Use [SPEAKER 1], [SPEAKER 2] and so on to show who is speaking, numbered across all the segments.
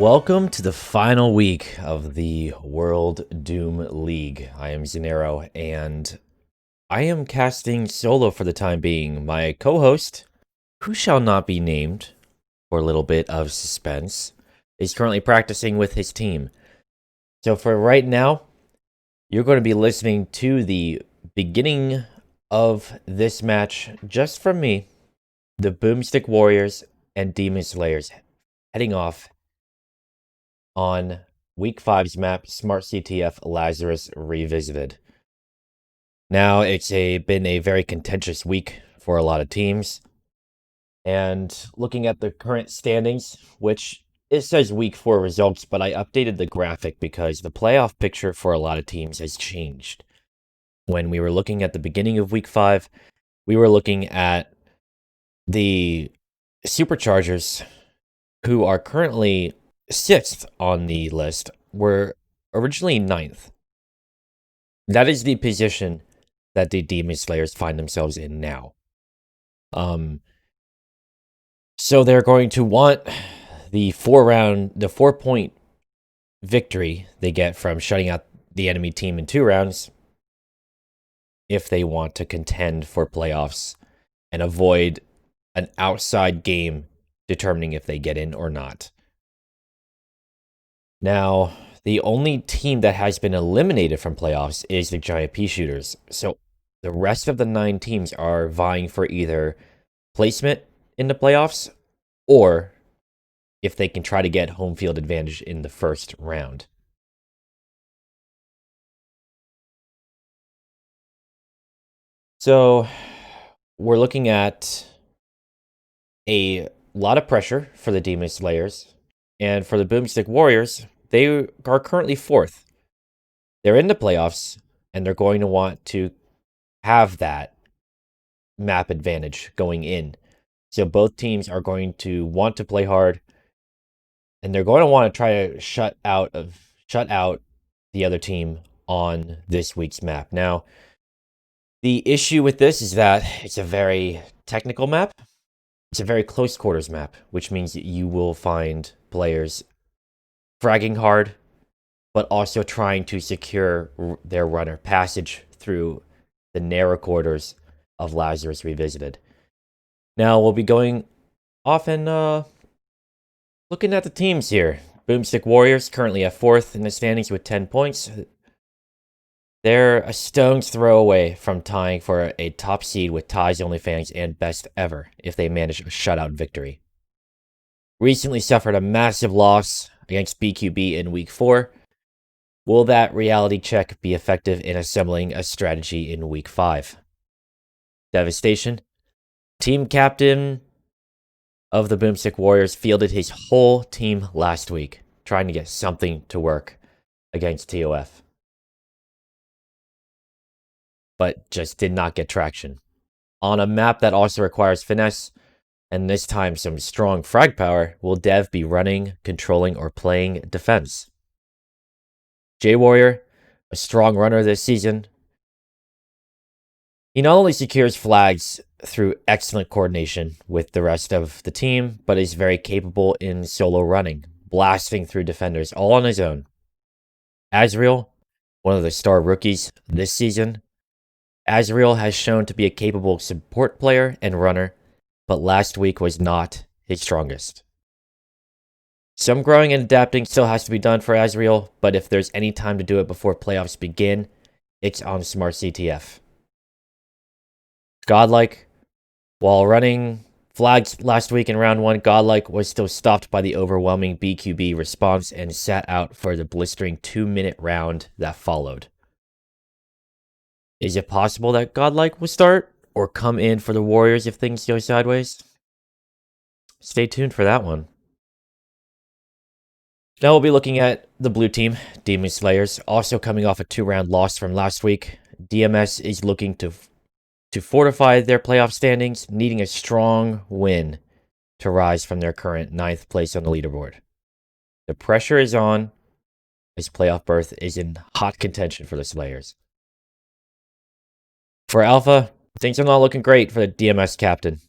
[SPEAKER 1] Welcome to the final week of the World Doom League. I am Xenaero, and I am casting solo for the time being. My co-host, who shall not be named for a little bit of suspense, is currently practicing with his team. So for right now, you're going to be listening to the beginning of this match just from me, the Boomstick Warriors and Demon Slayers heading off on Week 5's map, Smart CTF Lazarus Revisited. Now, it's been a very contentious week for a lot of teams. And looking at the current standings, which it says Week 4 results, but I updated the graphic because the playoff picture for a lot of teams has changed. When we were looking at the beginning of Week 5, we were looking at the Superchargers, who are currently 6th on the list, were originally 9th. That is the position that the Demon Slayers find themselves in now. So they're going to want the 4-point victory they get from shutting out the enemy team in 2 rounds if they want to contend for playoffs and avoid an outside game determining if they get in or not. Now, the only team that has been eliminated from playoffs is the Giant Pea Shooters. So the rest of the 9 teams are vying for either placement in the playoffs or if they can try to get home field advantage in the first round. So we're looking at a lot of pressure for the Demon Slayers. And for the Boomstick Warriors, they are currently 4th. They're in the playoffs, and they're going to want to have that map advantage going in. So both teams are going to want to play hard, and they're going to want to try to shut out the other team on this week's map. Now, the issue with this is that it's a very technical map. It's a very close quarters map, which means that you will find players fragging hard, but also trying to secure their runner passage through the narrow quarters of Lazarus Revisited. Now, we'll be going off and looking at the teams here. Boomstick Warriors currently at 4th in the standings with 10 points. They're a stone's throw away from tying for a top seed with Ty's OnlyFans and Best Ever if they manage a shutout victory. Recently suffered a massive loss against BQB in Week 4. Will that reality check be effective in assembling a strategy in Week 5? Devastation. Team captain of the Boomstick Warriors fielded his whole team last week, trying to get something to work against TOF. But just did not get traction. On a map that also requires finesse, and this time some strong frag power, will Dev be running, controlling, or playing defense? J-Warrior, a strong runner this season. He not only secures flags through excellent coordination with the rest of the team, but is very capable in solo running, blasting through defenders all on his own. Azriel, one of the star rookies this season. Azriel has shown to be a capable support player and runner, but last week was not his strongest. Some growing and adapting still has to be done for Azriel, but if there's any time to do it before playoffs begin, it's on Smart CTF. Godlike, while running flags last week in round 1, Godlike was still stopped by the overwhelming BQB response and sat out for the blistering 2-minute round that followed. Is it possible that Godlike will start or come in for the Warriors if things go sideways? Stay tuned for that one. Now we'll be looking at the blue team, Demon Slayers, also coming off a 2-round loss from last week. DMS is looking to fortify their playoff standings, needing a strong win to rise from their current 9th place on the leaderboard. The pressure is on, as playoff berth is in hot contention for the Slayers. For Alpha, things are not looking great for the DMS captain.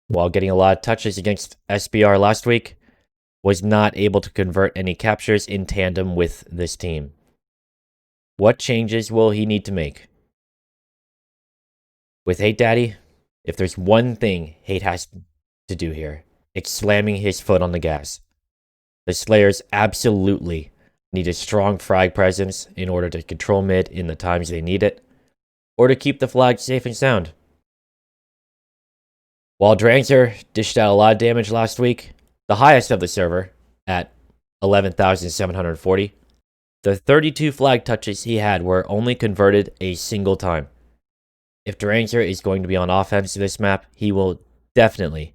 [SPEAKER 1] While getting a lot of touches against SBR last week, was not able to convert any captures in tandem with this team. What changes will he need to make? With Hate Daddy, if there's one thing Hate has to do here, it's slamming his foot on the gas. The SlayerS absolutely need a strong frag presence in order to control mid in the times they need it, or to keep the flag safe and sound. While Drangzer dished out a lot of damage last week, the highest of the server, at 11,740, the 32 flag touches he had were only converted a single time. If Drangzer is going to be on offense this map, he will definitely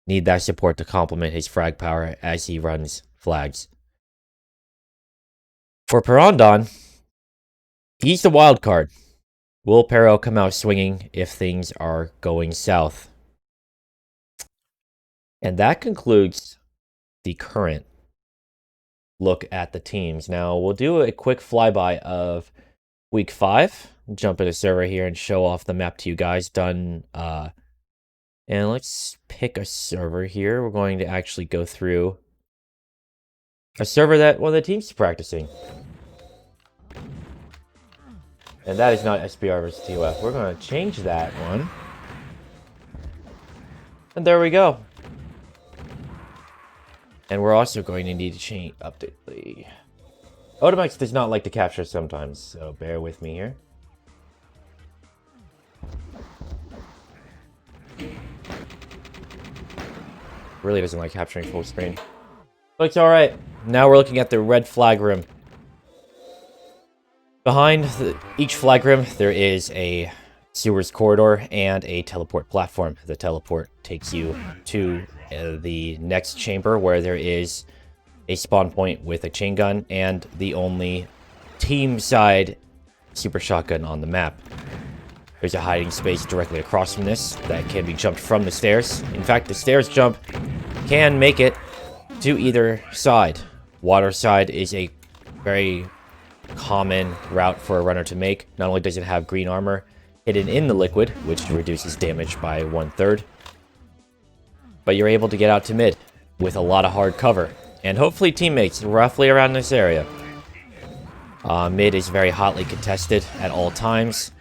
[SPEAKER 1] need that support to complement his frag power as he runs flags. For Perondon, he's the wild card. Will Pero come out swinging if things are going south? And that concludes the current look at the teams. Now, we'll do a quick flyby of Week 5. Jump into server here and show off the map to you guys. Done. And let's pick a server here. We're going to actually go through a server that one of the teams is practicing. And that is not SBR versus TOF. We're going to change that one. And there we go. And we're also going to need to update the... Otomax does not like to capture sometimes, so bear with me here. Really doesn't like capturing full screen. But it's alright. Now we're looking at the red flag room. Behind each flag room, there is a sewers corridor and a teleport platform. The teleport takes you to the next chamber where there is a spawn point with a chain gun and the only team side super shotgun on the map. There's a hiding space directly across from this that can be jumped from the stairs. In fact, the stairs jump can make it to either side. Water side is a very common route for a runner to make. Not only does it have green armor hidden in the liquid, which reduces damage by 1/3, but you're able to get out to mid with a lot of hard cover, and hopefully teammates roughly around this area. Mid is very hotly contested at all times,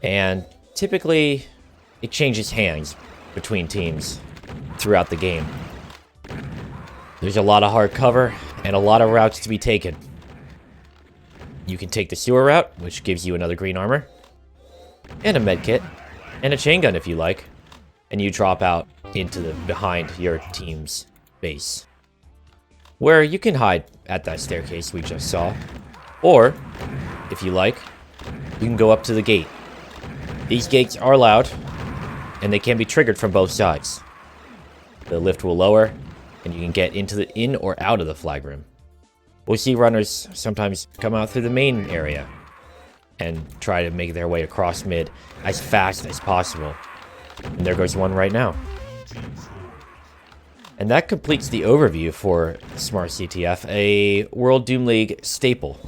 [SPEAKER 1] and typically it changes hands between teams throughout the game. There's a lot of hard cover and a lot of routes to be taken. You can take the sewer route, which gives you another green armor, and a med kit, and a chain gun if you like, and you drop out into the behind your team's base, where you can hide at that staircase we just saw, or if you like, you can go up to the gate. These gates are loud, and they can be triggered from both sides. The lift will lower, and you can get into the in or out of the flag room. We'll see runners sometimes come out through the main area and try to make their way across mid as fast as possible. And there goes one right now. And that completes the overview for Smart CTF, a World Doom League staple.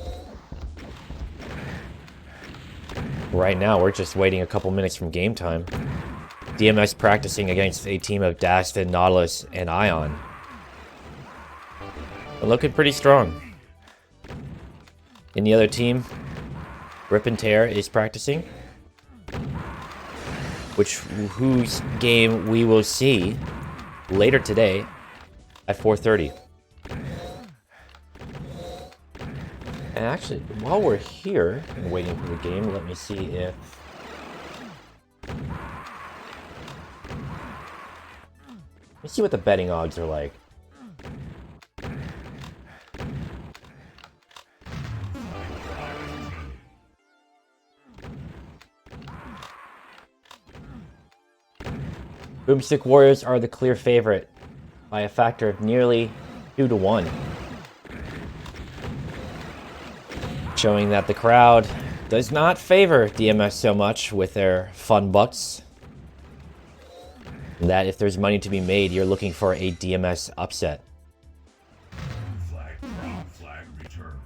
[SPEAKER 1] Right now, we're just waiting a couple minutes from game time. DMS practicing against a team of Daston, Nautilus, and Ion. They're looking pretty strong. In the other team, Rip and Tear is practicing, whose game we will see later today at 4:30. And actually, while we're here and waiting for the game, let me see if... Let's see what the betting odds are like. Boomstick Warriors are the clear favorite by a factor of nearly 2-1. Showing that the crowd does not favor DMS so much with their fun bucks. And that if there's money to be made, you're looking for a DMS upset.
[SPEAKER 2] Flag return.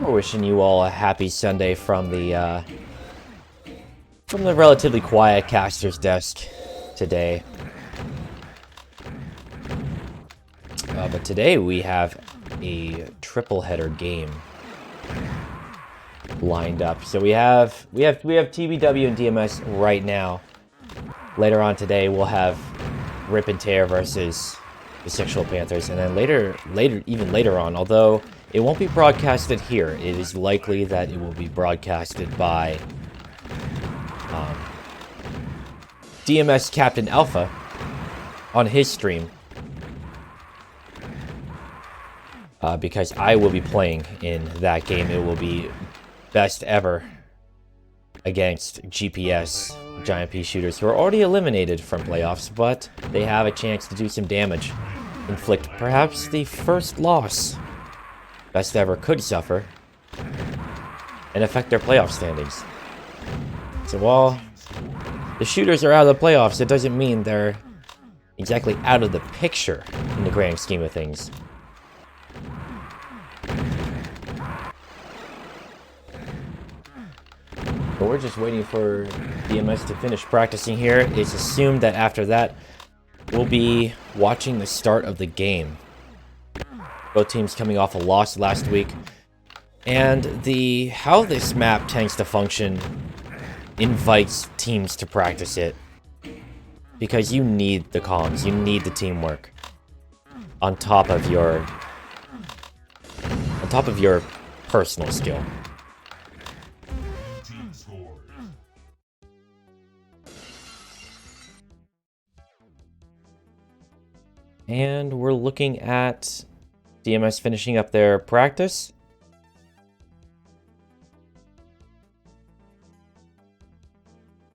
[SPEAKER 1] We're wishing you all a happy Sunday from the relatively quiet caster's desk today. But today we have a triple header game lined up. So we have TBW and DMS right now. Later on today we'll have Rip and Tear versus the Sexual Panthers, and then even later on, although it won't be broadcasted here, it is likely that it will be broadcasted by DMS Captain Alpha on his stream, because I will be playing in that game. It will be best ever against GPS Giant Pea shooters, who are already eliminated from playoffs, but they have a chance to do some damage, inflict perhaps the first loss best ever could suffer, and affect their playoff standings. So while the shooters are out of the playoffs, it doesn't mean they're exactly out of the picture in the grand scheme of things. But we're just waiting for DMS to finish practicing here. It's assumed that after that, we'll be watching the start of the game. Both teams coming off a loss last week. And how this map tends to function invites teams to practice it. Because you need the comms, you need the teamwork. On top of your personal skill. And we're looking at DMS finishing up their practice.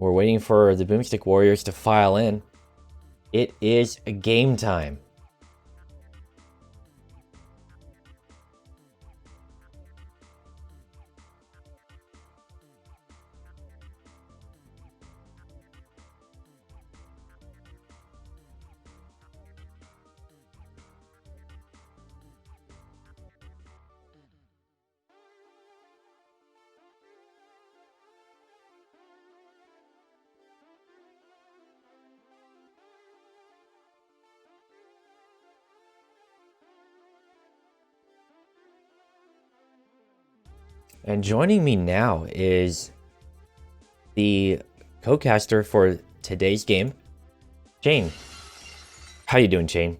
[SPEAKER 1] We're waiting for the Boomstick Warriors to file in. It is game time. And joining me now is the co-caster for today's game, Shane. How you doing, Shane?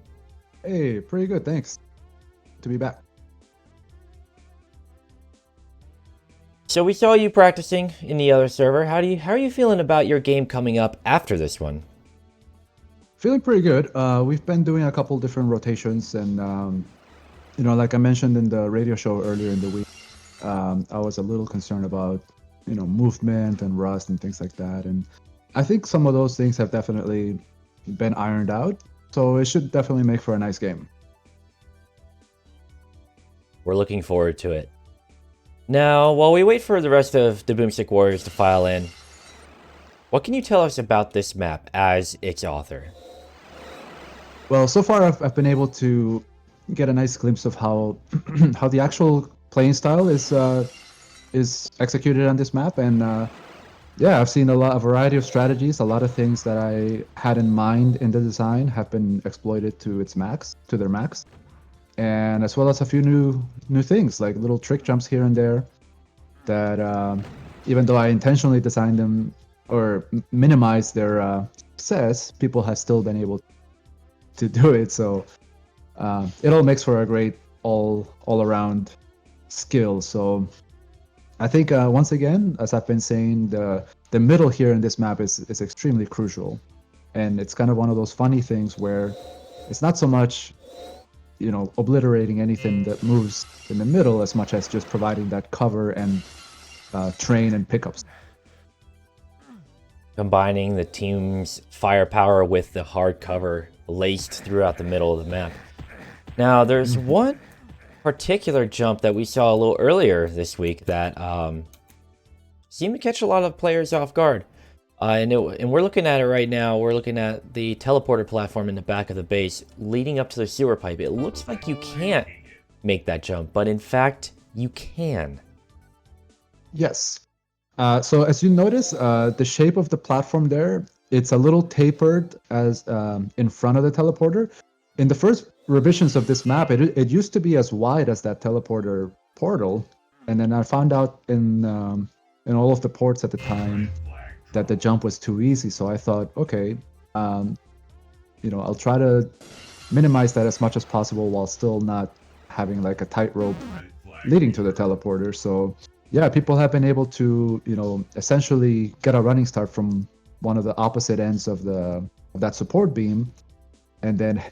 [SPEAKER 2] Hey, pretty good, thanks. To be back.
[SPEAKER 1] So we saw you practicing in the other server. How are you feeling about your game coming up after this one?
[SPEAKER 2] Feeling pretty good. We've been doing a couple different rotations, and like I mentioned in the radio show earlier in the week, I was a little concerned about, movement and rust and things like that. And I think some of those things have definitely been ironed out. So it should definitely make for a nice game.
[SPEAKER 1] We're looking forward to it. Now, while we wait for the rest of the Boomstick Warriors to file in, what can you tell us about this map as its author?
[SPEAKER 2] Well, so far I've been able to get a nice glimpse of how how the actual playing style is executed on this map, and yeah, I've seen a variety of strategies. A lot of things that I had in mind in the design have been exploited to their max, and as well as a few new things like little trick jumps here and there that even though I intentionally designed them or minimized their success, people have still been able to do it. So it all makes for a great all around skill. So I think once again, as I've been saying, the middle here in this map is extremely crucial, and it's kind of one of those funny things where it's not so much obliterating anything that moves in the middle as much as just providing that cover and train and pickups.
[SPEAKER 1] Combining the team's firepower with the hard cover laced throughout the middle of the map. Now, there's one particular jump that we saw a little earlier this week that seemed to catch a lot of players off guard. And we're looking at it right now. We're looking at the teleporter platform in the back of the base leading up to the sewer pipe. It looks like you can't make that jump, but in fact, you can.
[SPEAKER 2] Yes. So as you notice, the shape of the platform there, it's a little tapered as in front of the teleporter. In the first revisions of this map, it used to be as wide as that teleporter portal, and then I found out in all of the ports at the time that the jump was too easy. So I thought, okay, I'll try to minimize that as much as possible while still not having like a tightrope leading to the teleporter. So yeah, people have been able to, essentially get a running start from one of the opposite ends of that support beam, and then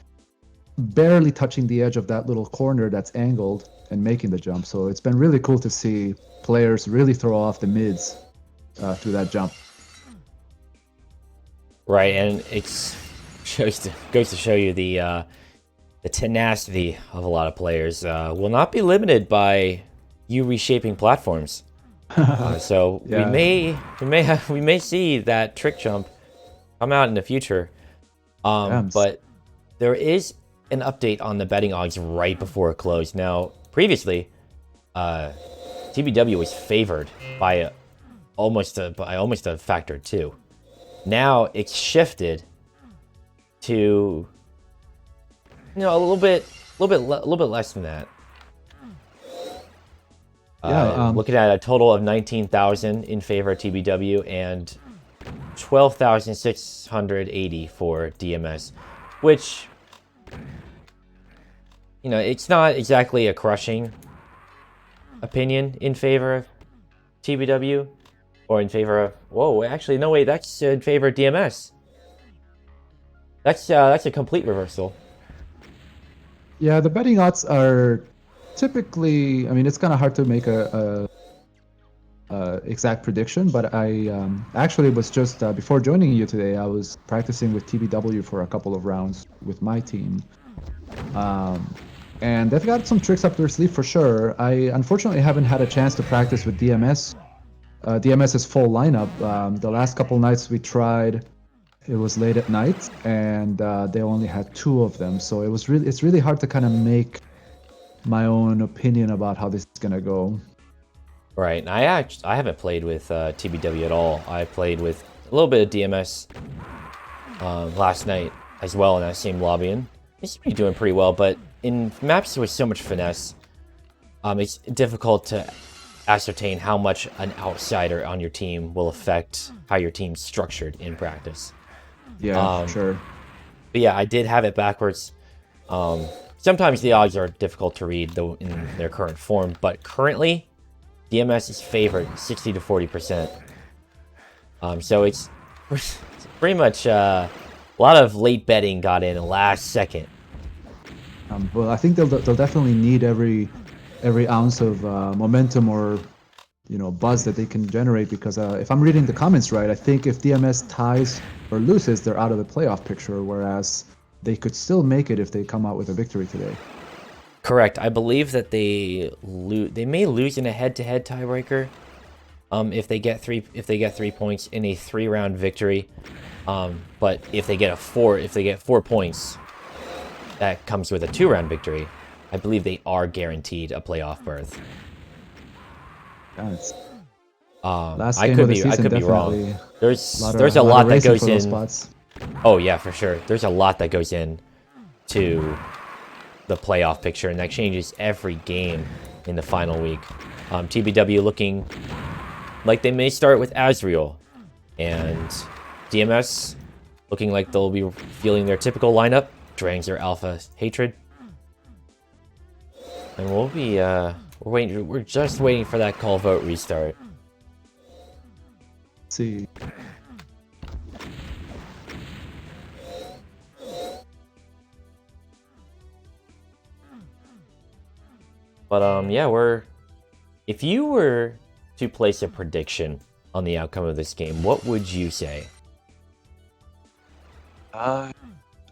[SPEAKER 2] barely touching the edge of that little corner that's angled and making the jump. So it's been really cool to see players really throw off the mids through that jump.
[SPEAKER 1] Right, and it goes to show you the tenacity of a lot of players will not be limited by you reshaping platforms. So
[SPEAKER 2] Yeah.
[SPEAKER 1] we may see that trick jump come out in the future. But there is an update on the betting odds right before it closed. Now, previously, TBW was favored by almost a factor 2. Now it's shifted to a little bit less than that. Looking at a total of 19,000 in favor of TBW and 12,680 for DMS, which it's not exactly a crushing opinion in favor of TBW or in favor of actually no wait, that's in favor of DMS. That's a complete reversal.
[SPEAKER 2] Yeah, the betting odds are typically, I mean, it's kind of hard to make a exact prediction, but I actually was just before joining you today, I was practicing with TBW for a couple of rounds with my team, and they've got some tricks up their sleeve for sure. I unfortunately haven't had a chance to practice with DMS. DMS's full lineup. The last couple nights we tried, it was late at night, and they only had 2 of them, so it's really hard to kind of make my own opinion about how this is gonna go.
[SPEAKER 1] Right, and I haven't played with TBW at all. I played with a little bit of DMS last night as well in that same lobby, and they seem to be doing pretty well. But in maps with so much finesse, it's difficult to ascertain how much an outsider on your team will affect how your team's structured in practice.
[SPEAKER 2] Yeah, sure.
[SPEAKER 1] But yeah, I did have it backwards. Sometimes the odds are difficult to read though in their current form, but currently DMS is favored 60 to 40%. So it's pretty much a lot of late betting got in the last second.
[SPEAKER 2] Well, I think they'll definitely need every ounce of momentum or buzz that they can generate, because if I'm reading the comments right, I think if DMS ties or loses, they're out of the playoff picture, whereas they could still make it if they come out with a victory today.
[SPEAKER 1] Correct. I believe that they may lose in a head-to-head tiebreaker if they get 3 points in a 3-round victory. But if they get 4 points, that comes with a 2-round victory. I believe they are guaranteed a playoff berth. I could be wrong. There's a lot that goes in. Oh yeah, for sure. There's a lot that goes in to the playoff picture, and that changes every game in the final week. TBW looking like they may start with Azriel, and DMS looking like they'll be feeling their typical lineup, Drang's their Alpha Hatred, and we'll be we're just waiting for that call vote restart.
[SPEAKER 2] Let's see.
[SPEAKER 1] But yeah, if you were to place a prediction on the outcome of this game, what would you say?
[SPEAKER 2] I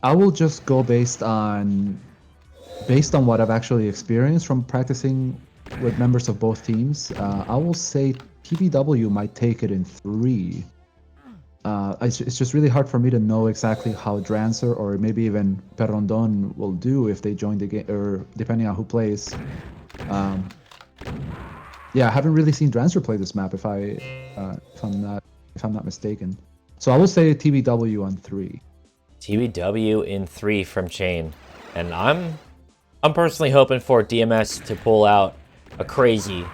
[SPEAKER 2] will just go based on what I've actually experienced from practicing with members of both teams. I will say TBW might take it in 3. It's just really hard for me to know exactly how Drancer or maybe even Perrondon will do if they join the game, or depending on who plays. Yeah, I haven't really seen Drancer play this map if I'm not mistaken. So I will say TBW on 3.
[SPEAKER 1] TBW in 3 from Chain. And I'm personally hoping for DMS to pull out a crazy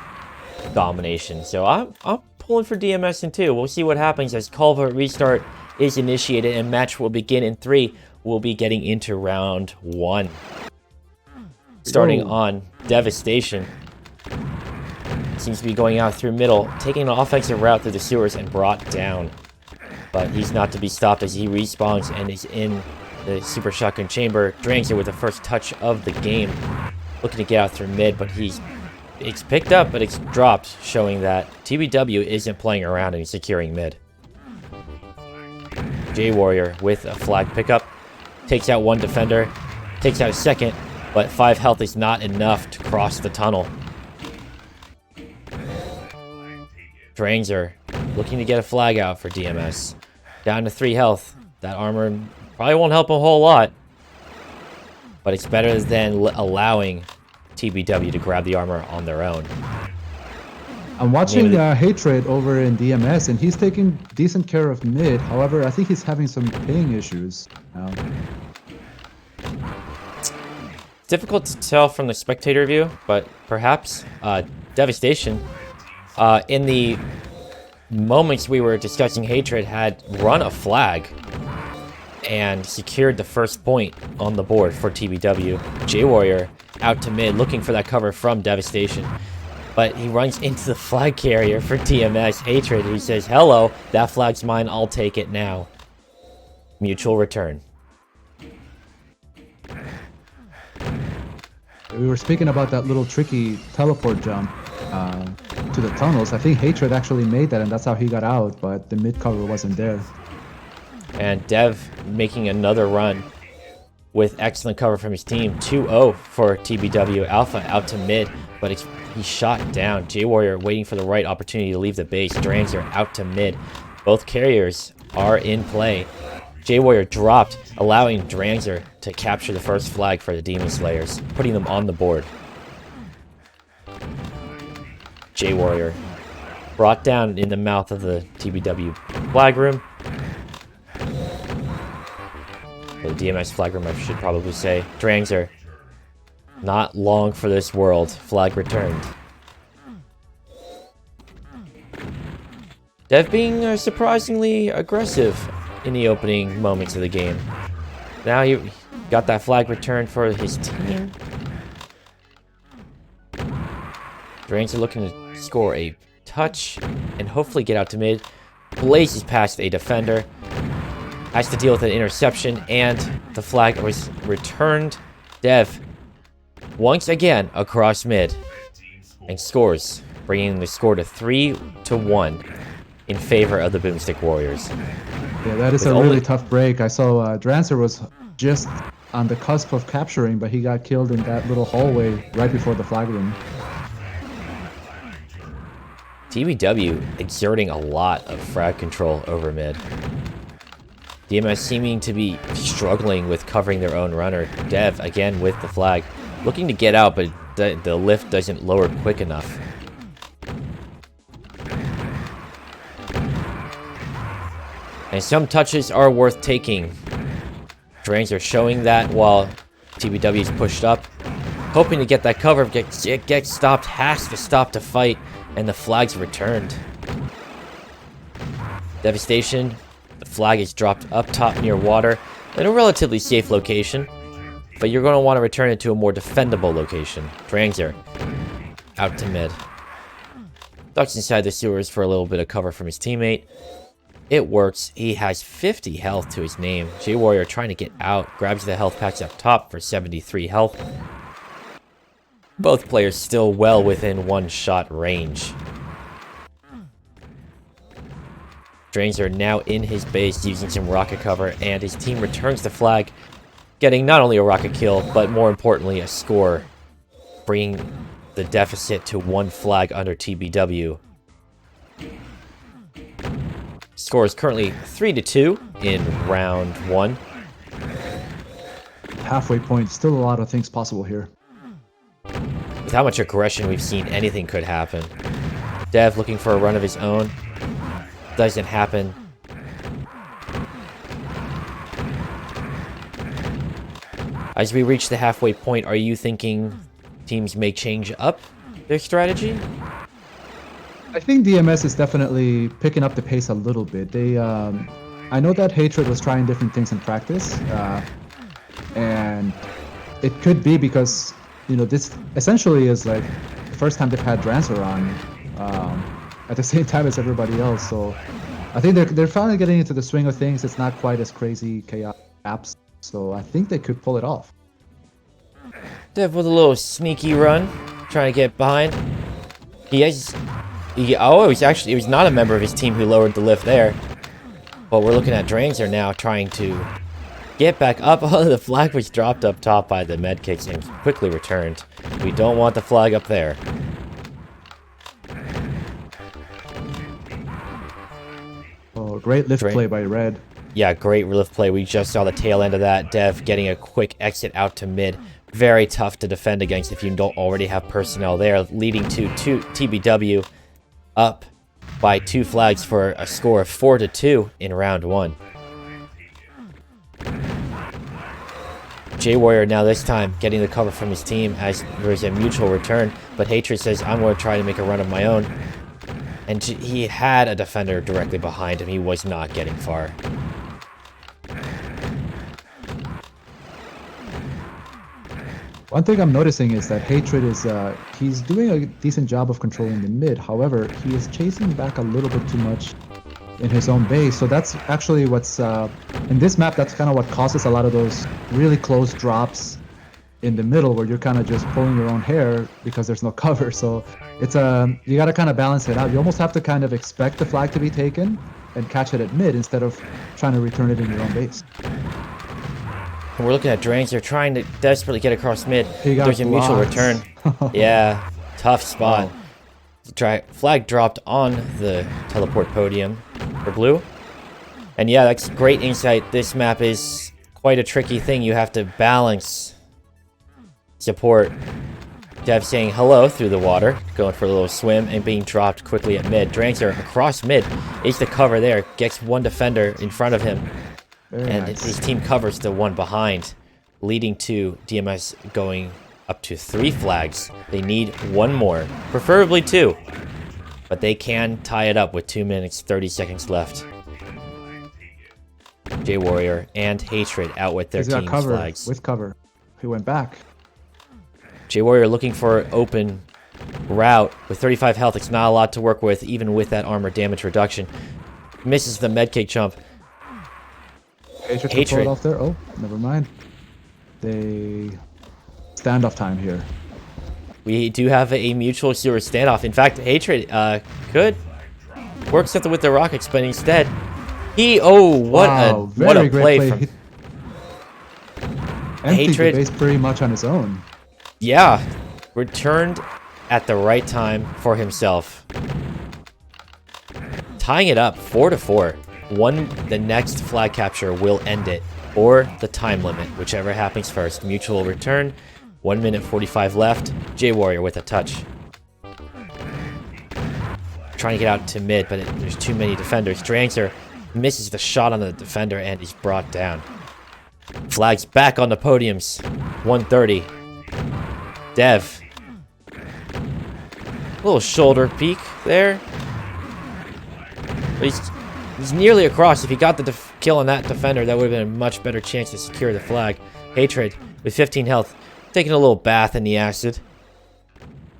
[SPEAKER 1] domination. So I'm pulling for DMS in 2. We'll see what happens as Culvert restart is initiated and match will begin in 3. We'll be getting into round 1. Starting on Devastation. Seems to be going out through middle, taking an offensive route through the sewers and brought down. But he's not to be stopped as he respawns and is in the Super Shotgun Chamber. Drancer with the first touch of the game. Looking to get out through mid, but it's picked up, but it's dropped, showing that TBW isn't playing around and he's securing mid. J-Warrior with a flag pickup. Takes out one defender. Takes out a second, but 5 health is not enough to cross the tunnel. Drancer looking to get a flag out for DMS. Down to 3 health. That armor probably won't help a whole lot. But it's better than allowing TBW to grab the armor on their own.
[SPEAKER 2] I'm watching Hatred over in DMS, and he's taking decent care of mid. However, I think he's having some ping issues now.
[SPEAKER 1] It's difficult to tell from the spectator view, but perhaps Devastation. In the moments we were discussing, Hatred had run a flag and secured the first point on the board for TBW. J-Warrior out to mid, looking for that cover from Devastation. But he runs into the flag carrier for DMS, Hatred, who says, hello, that flag's mine, I'll take it now. Mutual return.
[SPEAKER 2] We were speaking about that little tricky teleport jump to the tunnels. I think Hatred actually made that, and that's how he got out, but the mid cover wasn't there.
[SPEAKER 1] And Dev making another run with excellent cover from his team. 2-0 for TBW. Alpha out to mid, but he's shot down. J-Warrior waiting for the right opportunity to leave the base. Drancer out to mid. Both carriers are in play. J-Warrior dropped, allowing Drancer to capture the first flag for the Demon Slayers, putting them on the board. J-Warrior brought down in the mouth of the TBW flag room. Or the DMS flag room, I should probably say. Drancer, not long for this world. Flag returned. Dev being surprisingly aggressive in the opening moments of the game. Now he got that flag returned for his team. Drancer looking to score a touch and hopefully get out to mid. Blazes past a defender. Has to deal with an interception, and the flag was returned. Dev once again across mid and scores, bringing the score to 3-1 in favor of the Boomstick Warriors.
[SPEAKER 2] Yeah, that is a really tough break. I saw Drancer was just on the cusp of capturing, but he got killed in that little hallway right before the flag room.
[SPEAKER 1] TBW exerting a lot of frag control over mid. DMS seeming to be struggling with covering their own runner. Dev again with the flag, looking to get out, but the lift doesn't lower quick enough. And some touches are worth taking. Drancer showing that while TBW is pushed up, hoping to get that cover, get stopped, has to stop to fight, and the flag's returned. Devastation. The flag is dropped up top near water in a relatively safe location, but you're going to want to return it to a more defendable location. Drancer out to mid. Ducks inside the sewers for a little bit of cover from his teammate. It works. He has 50 health to his name. J-Warrior trying to get out. Grabs the health packs up top for 73 health. Both players still well within one-shot range. Drancer now in his base using some rocket cover, and his team returns the flag, getting not only a rocket kill, but more importantly a score, bringing the deficit to 1 flag under TBW. Score is currently 3-2 in round 1.
[SPEAKER 2] Halfway point, still a lot of things possible here.
[SPEAKER 1] With how much aggression we've seen, anything could happen. Dev looking for a run of his own. Doesn't happen. As we reach the halfway point, are you thinking teams may change up their strategy?
[SPEAKER 2] I think DMS is definitely picking up the pace a little bit. I know that Hatred was trying different things in practice, and it could be because this essentially is like the first time they've had Drancer on at the same time as everybody else. So I think they're finally getting into the swing of things. It's not quite as crazy chaos apps, so I think they could pull it off.
[SPEAKER 1] Dev with a little sneaky run, trying to get behind. It was not a member of his team who lowered the lift there. But we're looking at Drancer now trying to get back up. Oh, the flag was dropped up top by the medkits and quickly returned. We don't want the flag up there.
[SPEAKER 2] Oh, great lift play by Red.
[SPEAKER 1] Yeah, great lift play. We just saw the tail end of that. Dev getting a quick exit out to mid. Very tough to defend against if you don't already have personnel there, leading to TBW up by 2 flags for a score of 4-2 in round 1. J-Warrior now this time getting the cover from his team as there's a mutual return, but Hatred says, I'm going to try to make a run of my own. And he had a defender directly behind him. He was not getting far.
[SPEAKER 2] One thing I'm noticing is that Hatred is, he's doing a decent job of controlling the mid. However, he is chasing back a little bit too much in his own base. So that's actually what's, in this map, that's kind of what causes a lot of those really close drops in the middle where you're kind of just pulling your own hair because there's no cover. So it's you got to kind of balance it out. You almost have to kind of expect the flag to be taken and catch it at mid instead of trying to return it in your own base.
[SPEAKER 1] And we're looking at Dranks. They're trying to desperately get across mid. There's a mutual
[SPEAKER 2] blocked.
[SPEAKER 1] return. Yeah, tough spot.
[SPEAKER 2] Wow.
[SPEAKER 1] Flag dropped on the teleport podium for blue. And yeah, that's great insight. This map is quite a tricky thing. You have to balance support. Dev saying hello through the water, going for a little swim, and being dropped quickly at mid. Drancer across mid is the cover there. Gets one defender in front of him. And his team covers the one behind, leading to DMS going up to 3 flags. They need 1 more, preferably 2. But they can tie it up with 2 minutes, 30 seconds left. J-Warrior and Hatred out with their team's flags.
[SPEAKER 2] With cover. He went back.
[SPEAKER 1] J-Warrior looking for an open route. With 35 health, it's not a lot to work with, even with that armor damage reduction. Misses the medkit jump.
[SPEAKER 2] Hatred. Pull it off there. Oh, never mind. They standoff time here.
[SPEAKER 1] We do have a mutual sewer standoff. In fact, Hatred could work something with the rockets, but instead, what a play from
[SPEAKER 2] Hatred. The base pretty much on his own.
[SPEAKER 1] Yeah, returned at the right time for himself, tying it up 4-4. The next flag capture will end it, or the time limit, whichever happens first. Mutual return, 1 minute 45 left. J-Warrior with a touch. Trying to get out to mid, but there's too many defenders. Drancer misses the shot on the defender and he's brought down. Flags back on the podiums. 130. Dev. Little shoulder peek there. But he's nearly across. If he got the kill on that defender, that would have been a much better chance to secure the flag. Hatred with 15 health, taking a little bath in the acid.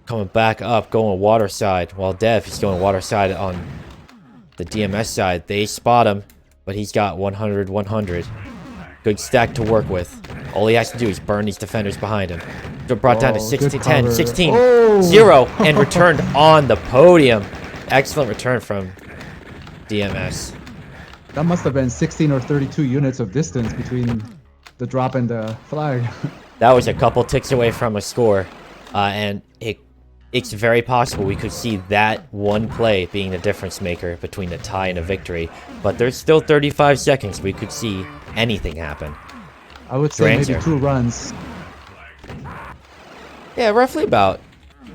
[SPEAKER 1] Coming back up, going water side. While Dev is going water side on the DMS side. They spot him, but he's got 100-100. Good stack to work with. All he has to do is burn these defenders behind him. Brought down to 16-10, 16-0, and returned on the podium. Excellent return from DMS.
[SPEAKER 2] That must have been 16 or 32 units of distance between the drop and the flag.
[SPEAKER 1] That was a couple ticks away from a score, and it's very possible we could see that one play being the difference maker between a tie and a victory. But there's still 35 seconds. We could see anything happen.
[SPEAKER 2] I would say maybe 2 runs.
[SPEAKER 1] Yeah, roughly about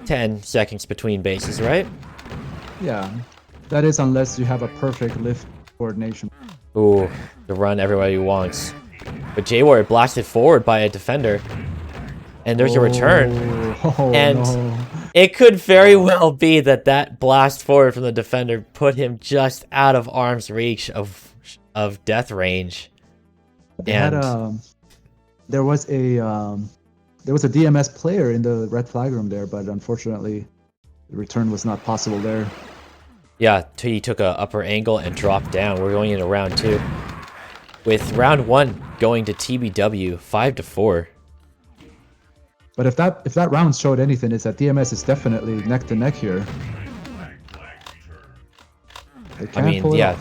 [SPEAKER 1] 10 seconds between bases, right?
[SPEAKER 2] Yeah, that is unless you have a perfect lift coordination.
[SPEAKER 1] Ooh, the run everybody wants. But J-Warrior blasted forward by a defender. And there's a return.
[SPEAKER 2] Oh,
[SPEAKER 1] And
[SPEAKER 2] no.
[SPEAKER 1] it could very well be that that blast forward from the defender put him just out of arm's reach of death range.
[SPEAKER 2] They had there was a DMS player in the red flag room there, but unfortunately, the return was not possible there.
[SPEAKER 1] Yeah, he took a upper angle and dropped down. We're going into round 2. With round 1 going to TBW 5-4.
[SPEAKER 2] But if that round showed anything, it's that DMS is definitely neck to neck here.
[SPEAKER 1] I mean, yeah,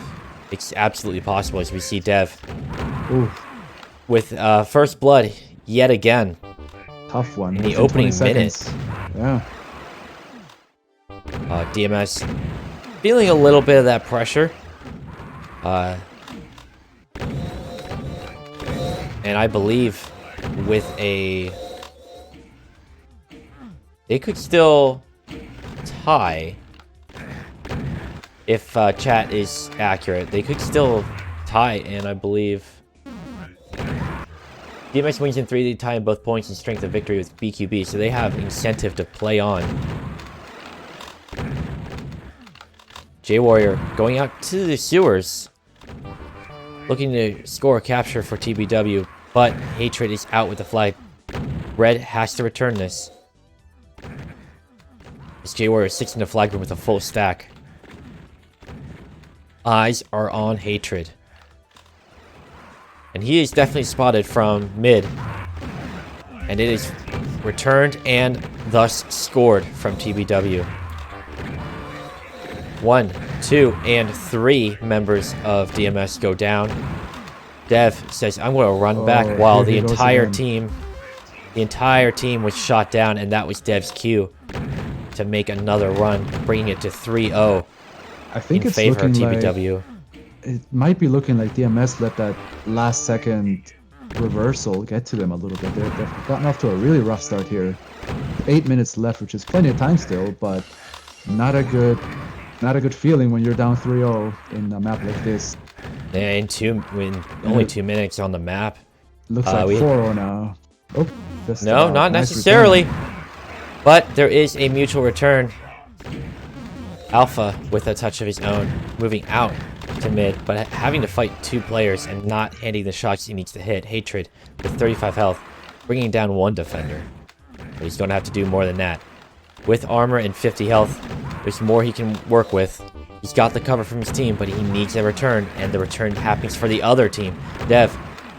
[SPEAKER 1] it's absolutely possible as we see Dev
[SPEAKER 2] Ooh.
[SPEAKER 1] with first blood yet again.
[SPEAKER 2] Tough one.
[SPEAKER 1] In the opening minute.
[SPEAKER 2] Yeah.
[SPEAKER 1] DMS feeling a little bit of that pressure. And I believe with a... They could still tie. If chat is accurate, they could still tie, and I believe... DMS wins in 3, they tie in both points and strength of victory with BQB, so they have incentive to play on. J-Warrior going out to the sewers. Looking to score a capture for TBW, but Hatred is out with the flag. Red has to return this. As J-Warrior sits in the flag room with a full stack. Eyes are on Hatred. And he is definitely spotted from mid. And it is returned and thus scored from TBW. 1, 2, and 3 members of DMS go down. Dev says, I'm going to run back while the entire team was shot down, and that was Dev's cue to make another run, bringing it to 3-0
[SPEAKER 2] I think
[SPEAKER 1] in
[SPEAKER 2] it's
[SPEAKER 1] favor of
[SPEAKER 2] looking
[SPEAKER 1] TBW.
[SPEAKER 2] like it might be looking like DMS let that last second reversal get to them a little bit. They've gotten off to a really rough start here. 8 minutes left, which is plenty of time still, but not a good feeling when you're down 3-0 in a map like this.
[SPEAKER 1] Yeah, only 2 minutes on the map.
[SPEAKER 2] Looks like 4-0 now. Oh,
[SPEAKER 1] no, not
[SPEAKER 2] nice
[SPEAKER 1] necessarily.
[SPEAKER 2] return.
[SPEAKER 1] But there is a mutual return. Alpha with a touch of his own, moving out to mid, but having to fight 2 players and not handing the shots he needs to hit. Hatred with 35 health, bringing down 1 defender. But he's going to have to do more than that. With armor and 50 health, there's more he can work with. He's got the cover from his team, but he needs a return, and the return happens for the other team. Dev,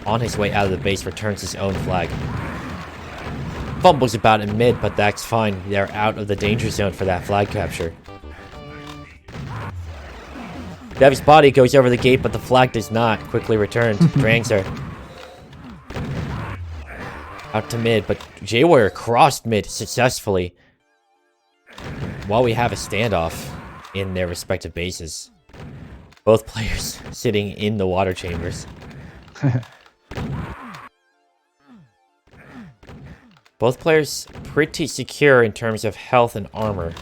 [SPEAKER 1] on his way out of the base, returns his own flag. Fumbles about in mid, but that's fine. They're out of the danger zone for that flag capture. Dev's body goes over the gate, but the flag does not. Quickly returned. Drangser out to mid, but J-Warrior crossed mid successfully. While we have a standoff in their respective bases. Both players sitting in the water chambers. Both players pretty secure in terms of health and armor.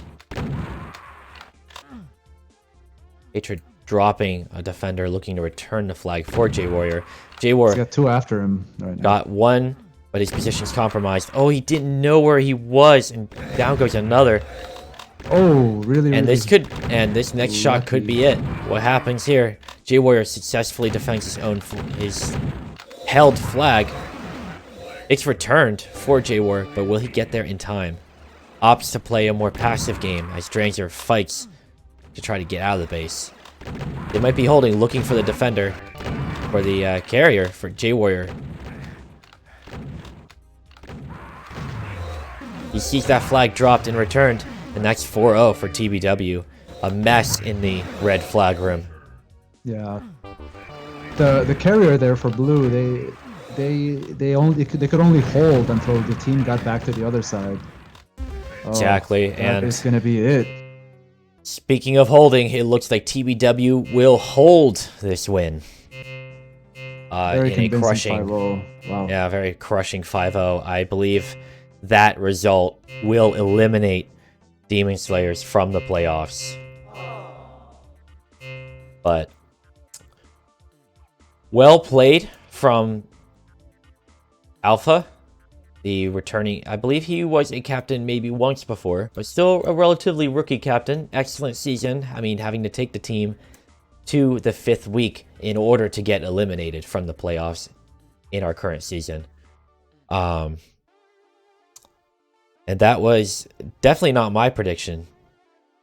[SPEAKER 1] Hatred dropping a defender looking to return the flag for J-Warrior. J-Warrior
[SPEAKER 2] He's got 2 after him right now.
[SPEAKER 1] got 1, but his position's compromised. Oh, he didn't know where he was, and down goes another.
[SPEAKER 2] Oh, really?
[SPEAKER 1] And this next shot could be it. What happens here? J-Warrior successfully defends his held flag. It's returned for J-Warrior, but will he get there in time? Opts to play a more passive game as Drangser fights to try to get out of the base. They might be holding, looking for the defender, for the carrier, for J-Warrior. He sees that flag dropped and returned, and that's 4-0 for TBW. A mess in the red flag room.
[SPEAKER 2] Yeah. The carrier there for blue, they could only hold until the team got back to the other side.
[SPEAKER 1] Exactly, and
[SPEAKER 2] it's gonna be it.
[SPEAKER 1] Speaking of holding, it looks like TBW will hold this win.
[SPEAKER 2] Very
[SPEAKER 1] in a crushing
[SPEAKER 2] 5-0. Wow.
[SPEAKER 1] Yeah, very crushing 5-0. I believe that result will eliminate Demon Slayers from the playoffs. But well played from Alpha, the returning. I believe he was a captain maybe once before, but still a relatively rookie captain. Excellent season. I mean, having to take the team to the 5th week in order to get eliminated from the playoffs in our current season. Um, and that was definitely not my prediction,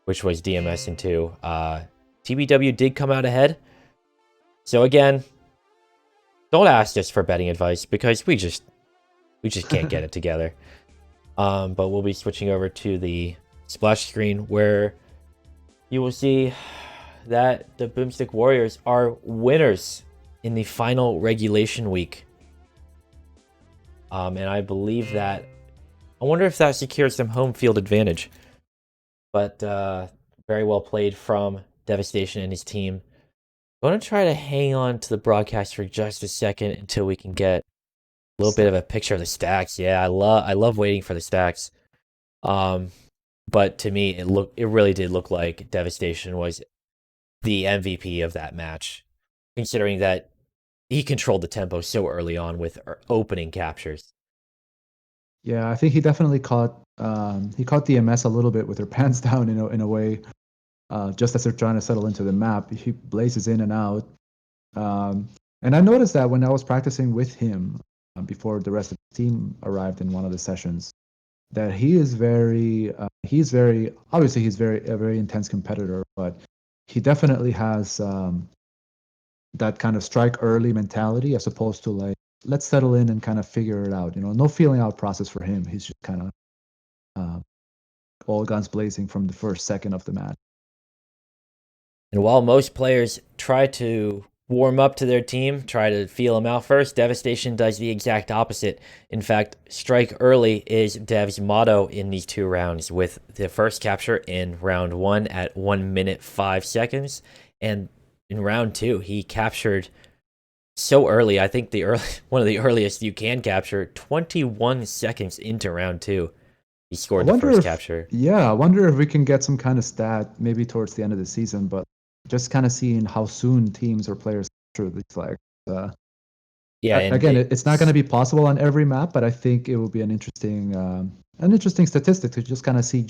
[SPEAKER 1] which was DMS in 2. TBW did come out ahead. So again, don't ask us for betting advice because we just can't get it together. But we'll be switching over to the splash screen where you will see that the Boomstick Warriors are winners in the final regulation week. And I believe that, I wonder if that secures some home field advantage. But very well played from Devastation and his team. I'm going to try to hang on to the broadcast for just a second until we can get a little bit of a picture of the stacks. Yeah, I love waiting for the stacks. But to me, it really did look like Devastation was the MVP of that match, considering that he controlled the tempo so early on with opening captures.
[SPEAKER 2] Yeah, I think he definitely caught DMS a little bit with their pants down in a way. Just as they're trying to settle into the map, he blazes in and out. And I noticed that when I was practicing with him before the rest of the team arrived in one of the sessions, that he's very obviously he's a very intense competitor, but he definitely has that kind of strike early mentality as opposed to like let's settle in and kind of figure it out. No feeling out process for him. He's just kind of uh, all guns blazing from the first second of the match.
[SPEAKER 1] And while most players try to warm up to their team, try to feel them out first, Devastation does the exact opposite. In fact, strike early is Dev's motto in these 2 rounds, with the first capture in round 1 at 1 minute 5 seconds. And in round 2, he captured so early. I think one of the earliest you can capture, 21 seconds into round 2. He scored the first capture.
[SPEAKER 2] Yeah, I wonder if we can get some kind of stat maybe towards the end of the season, but just kind of seeing how soon teams or players capture these flags.
[SPEAKER 1] Yeah, and
[SPEAKER 2] Again, it's not going to be possible on every map, but I think it will be an interesting statistic to just kind of see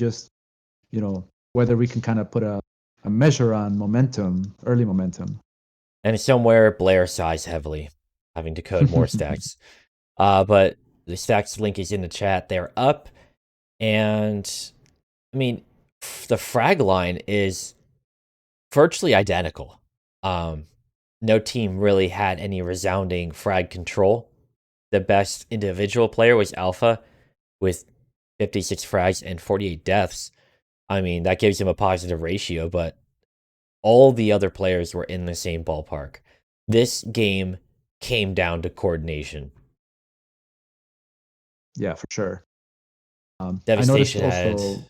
[SPEAKER 2] whether we can kind of put a measure on momentum, early momentum.
[SPEAKER 1] and somewhere Blair sighs heavily, having to code more stacks. But the stacks link is in the chat. They're up, and I mean, the frag line is virtually identical. No team really had any resounding frag control. The best individual player was Alpha with 56 frags and 48 deaths. I mean, that gives him a positive ratio, but all the other players were in the same ballpark. This game came down to coordination.
[SPEAKER 2] Yeah, for sure. I noticed
[SPEAKER 1] Devastation had
[SPEAKER 2] also.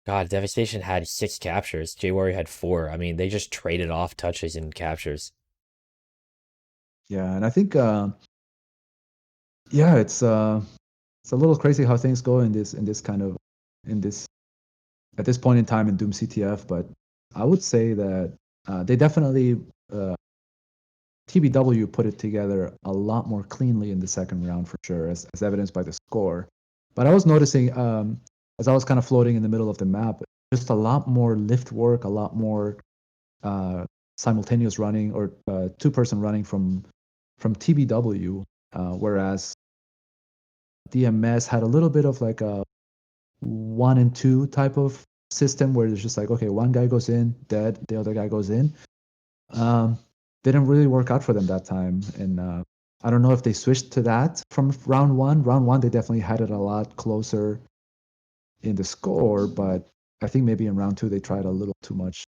[SPEAKER 1] God, Devastation had 6 captures. J Warrior had 4. I mean, they just traded off touches and captures.
[SPEAKER 2] Yeah, and I think yeah, it's a little crazy how things go in this at this point in time in Doom CTF, but I would say that they definitely TBW put it together a lot more cleanly in the second round for sure, as evidenced by the score. But I was noticing as I was kind of floating in the middle of the map, just a lot more lift work, a lot more simultaneous running or 2-person running from TBW, whereas DMS had a little bit of like a 1 and 2 type of system where it's just like, okay, one guy goes in, dead, the other guy goes in. Um, didn't really work out for them that time. And I don't know if they switched to that from round 1. Round 1, they definitely had it a lot closer in the score, but I think maybe in round 2 they tried a little too much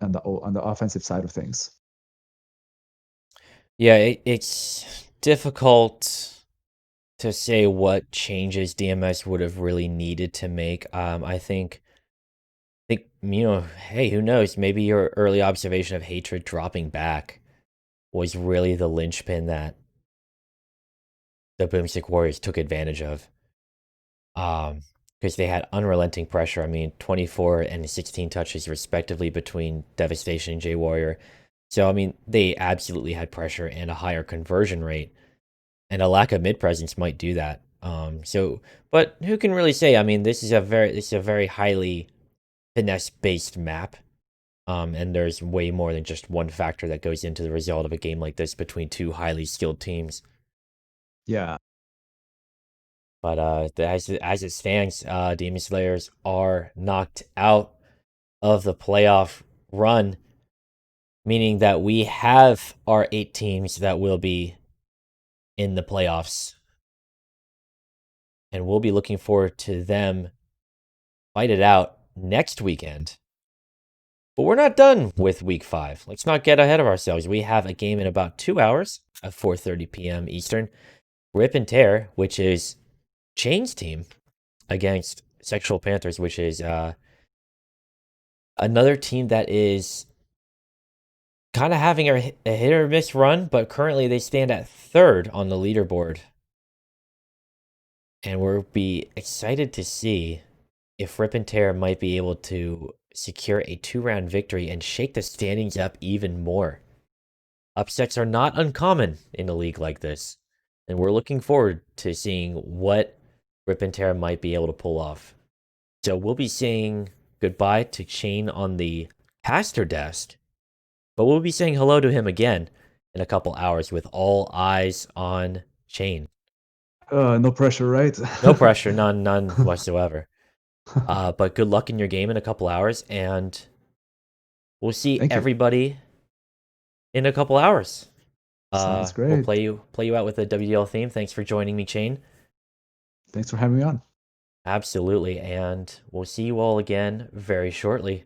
[SPEAKER 2] on the offensive side of things.
[SPEAKER 1] Yeah, it's difficult to say what changes DMS would have really needed to make. I think hey, who knows? Maybe your early observation of Hatred dropping back was really the linchpin that the Boomstick Warriors took advantage of. because they had unrelenting pressure. I mean, 24 and 16 touches respectively between Devastation and J Warrior. So, I mean, they absolutely had pressure and a higher conversion rate, and a lack of mid presence might do that. But who can really say? I mean, this is a very highly finesse based map. And there's way more than just one factor that goes into the result of a game like this between two highly skilled teams.
[SPEAKER 2] Yeah.
[SPEAKER 1] But as it stands, Demon Slayers are knocked out of the playoff run, meaning that we have our 8 teams that will be in the playoffs, and we'll be looking forward to them fight it out next weekend. But we're not done with week 5. Let's not get ahead of ourselves. We have a game in about 2 hours at 4:30 p.m. Eastern. Rip and Tear, which is Chain's team, against Sexual Panthers, which is another team that is kind of having a hit or miss run, but currently they stand at 3rd on the leaderboard. And we'll be excited to see if Rip and Tear might be able to secure a 2-round victory and shake the standings up even more. Upsets are not uncommon in a league like this, and we're looking forward to seeing what Rip and Tear might be able to pull off. So we'll be saying goodbye to Chain on the caster desk, but we'll be saying hello to him again in a couple hours with all eyes on Chain.
[SPEAKER 2] No pressure, right?
[SPEAKER 1] No pressure, none whatsoever. But good luck in your game in a couple hours, and we'll see
[SPEAKER 2] Thank you.
[SPEAKER 1] everybody in a couple hours.
[SPEAKER 2] Sounds
[SPEAKER 1] We'll
[SPEAKER 2] great.
[SPEAKER 1] play you out with the WDL theme. Thanks for joining me, Chain.
[SPEAKER 2] Thanks for having me on.
[SPEAKER 1] Absolutely, and we'll see you all again very shortly.